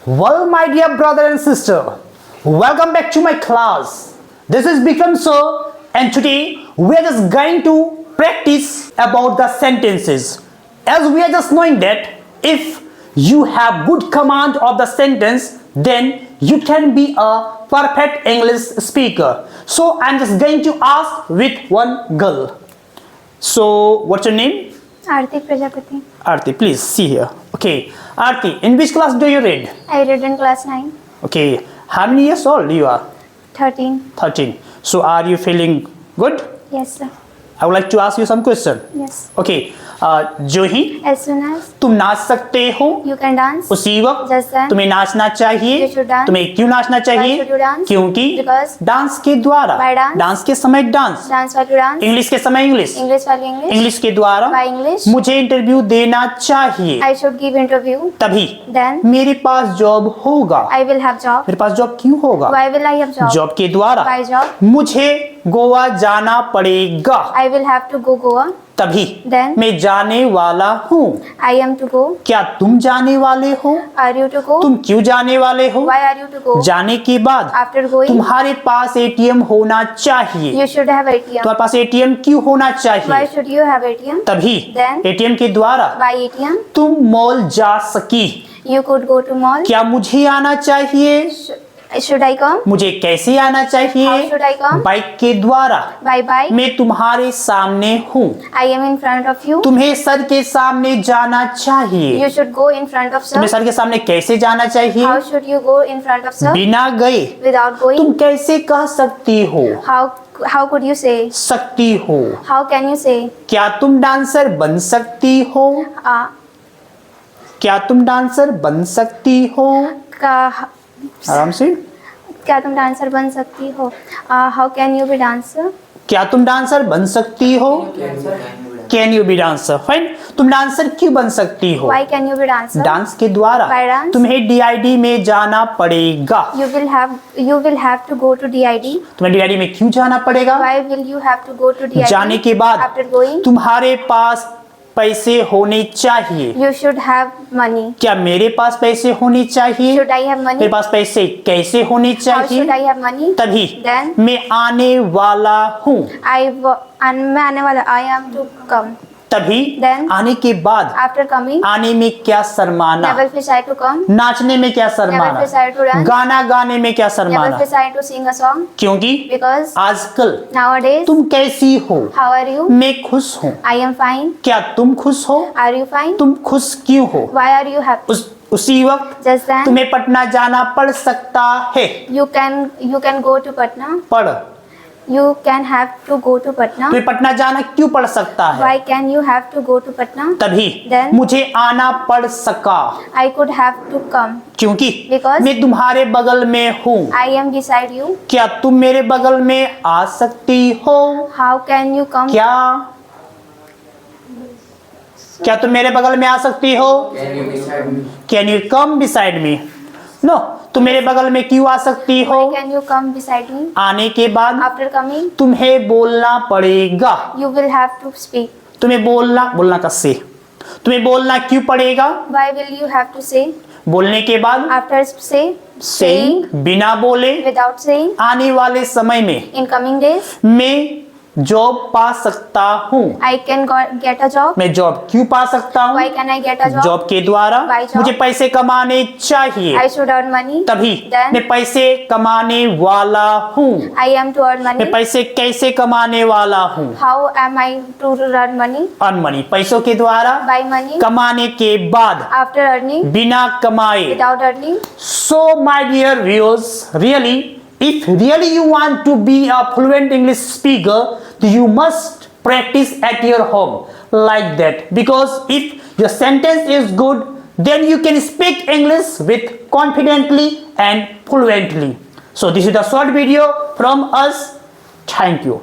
Well, my dear brother and sister, welcome back to my class. This is Bikram sir, and today we are just going to practice about the sentences. As we are just knowing that if you have good command of the sentence, then you can be a perfect English speaker. So I'm just going to ask with one girl. So what's your name? Aarti Prajapati. Aarti, please see here. Okay, Aarti, in which class do you read? I read in class 9. Okay, how many years old you are? 13. 13. So are you feeling good? Yes, sir. I would like to ask you some question. Yes. Okay, Juhi, As soon as तुम नाच सकते हो you can dance, उसी वक्त just then तुम्हें नाचना चाहिए। you should dance. तुम्हें क्यों नाचना Why चाहिए? should you dance? क्योंकि Because डांस के द्वारा, by dance, डांस के समय dance, dance while you dance, English के समय English, English while you English, English के द्वारा by English, मुझे इंटरव्यू देना चाहिए। I should give interview. तभी Then मेरे पास जॉब होगा। I will have job. मेरे पास जॉब क्यों होगा? Why will I have job? Job के द्वारा By job, मुझे गोवा जाना पड़ेगा। I will have to go Goa. तभी Then मैं जाने वाला हूँ। I am to go. क्या तुम जाने वाले हो? Are you to go? तुम क्यों जाने वाले हो? Why are you to go? जाने के बाद After going, तुम्हारे पास एटीएम होना चाहिए। you should have ATM. तुम्हारे पास एटीएम क्यों होना Why चाहिए? should you have ATM? तभी Then एटीएम के द्वारा by ATM, तुम मॉल जा सकी। you could go to mall. क्या मुझे आना चाहिए? Should I come? मुझे कैसे आना How चाहिए? should I come? बाइक के द्वारा By bike. मैं तुम्हारे सामने हूँ। I am in front of you. तुम्हें सर के सामने जाना चाहिए। You should go in front of sir. तुम्हें सर के सामने कैसे जाना चाहिए? How should you go in front of sir? बिना गए Without तुम going. कैसे कह सकती हो? How could you say? सकती हो। How can you say? क्या तुम डांसर बन सकती हो? Uh, क्या तुम डांसर बन सकती हो? का, आराम से। क्या तुम डांसर बन सकती हो? How can you be dancer? क्या तुम डांसर बन सकती हो? Can you be dancer? Fine. तुम डांसर क्यों बन सकती हो? Why can you be dancer? Dance के द्वारा By dance. तुम्हें डीआईडी में जाना पड़ेगा। You will have to go to DID. तुम्हें डीआईडी में क्यों जाना पड़ेगा? Why will you have to go to DID? जाने के बाद After going, तुम्हारे पास पैसे होने चाहिए। you should have money. क्या मेरे पास पैसे होने चाहिए? Should I have मेरे money? पास पैसे कैसे होने How should I चाहिए? have money? तभी Then मैं आने वाला हूँ। मैं आने वाला. I am to come. तभी Then आने के बाद after coming, आने में क्या शर्माना? never feel shy to come. नाचने में क्या शर्माना? Never feel shy to dance. गाना गाने में क्या Never शर्माना? feel shy to sing a song. क्योंकि Because आजकल nowadays, तुम कैसी हो? how are you? मैं खुश हूँ। I am fine. क्या तुम खुश हो? Are you fine? तुम खुश क्यों हो? Why are you happy? उसी वक्त Just then, तुम्हें पटना जाना पड़ सकता है। you can go to Patna. पढ़। You can have to go to Patna. तुम्हें पटना जाना क्यों पड़ सकता है? Why can you have to go to Patna? तभी Then मुझे आना पड़ सका I could have to come. क्योंकि Because मैं तुम्हारे बगल में हूँ। I am beside you. क्या तुम मेरे बगल में आ सकती हो? How can you come? क्या तुम मेरे बगल में आ सकती हो? Can you come beside me? No. तुम मेरे बगल में क्यों आ सकती हो? Why can you come beside me? आने के बाद After coming, तुम्हें बोलना पड़ेगा। you will have to speak. तुम्हें बोलना कैसे? तुम्हें बोलना क्यों पड़ेगा? Why will you have to say? बोलने के बाद After say, सेइंग, बिना बोले, without saying, आने वाले समय में in coming days, मैं जॉब पा सकता हूँ। I can get a job. मैं जॉब क्यों पा सकता हूँ? Why can I get a job? Job के द्वारा By job. मुझे पैसे कमाने चाहिए। I should earn money. तभी Then मैं पैसे कमाने वाला हूँ। I am to earn money. मैं पैसे कैसे कमाने वाला हूँ? How am I to earn money? Earn money, पैसों के द्वारा, By money. कमाने के बाद, After earning. बिना कमाए। Without earning. So my dear viewers, really, if really you want to be a fluent English speaker, you must practice at your home like that. Because if your sentence is good, then you can speak English with confidently and fluently. So this is the short video from us. Thank you.